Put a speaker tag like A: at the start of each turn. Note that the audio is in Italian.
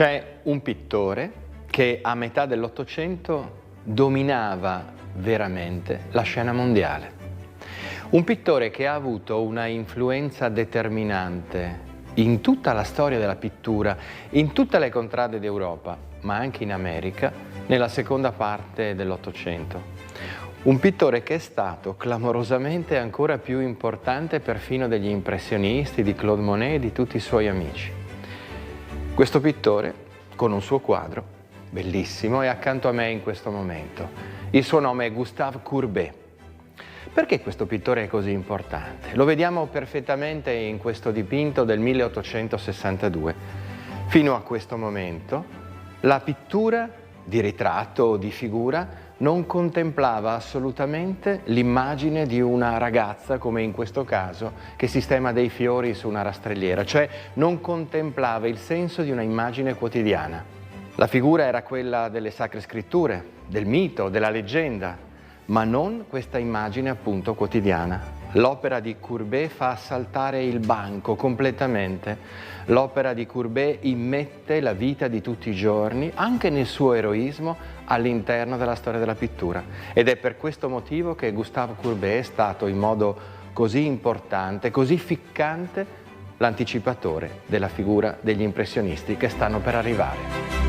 A: C'è un pittore che a metà dell'Ottocento dominava veramente la scena mondiale. Un pittore che ha avuto una influenza determinante in tutta la storia della pittura, in tutte le contrade d'Europa, ma anche in America, nella seconda parte dell'Ottocento. Un pittore che è stato clamorosamente ancora più importante perfino degli impressionisti, di Claude Monet e di tutti i suoi amici. Questo pittore, con un suo quadro, bellissimo, è accanto a me in questo momento. Il suo nome è Gustave Courbet. Perché questo pittore è così importante? Lo vediamo perfettamente in questo dipinto del 1862. Fino a questo momento, la pittura di ritratto o di figura non contemplava assolutamente l'immagine di una ragazza, come in questo caso, che sistema dei fiori su una rastrelliera, cioè non contemplava il senso di una immagine quotidiana. La figura era quella delle sacre scritture, del mito, della leggenda, ma non questa immagine appunto quotidiana. L'opera di Courbet fa saltare il banco completamente. L'opera di Courbet immette la vita di tutti i giorni, anche nel suo eroismo, all'interno della storia della pittura. Ed è per questo motivo che Gustave Courbet è stato in modo così importante, così ficcante, l'anticipatore della figura degli impressionisti che stanno per arrivare.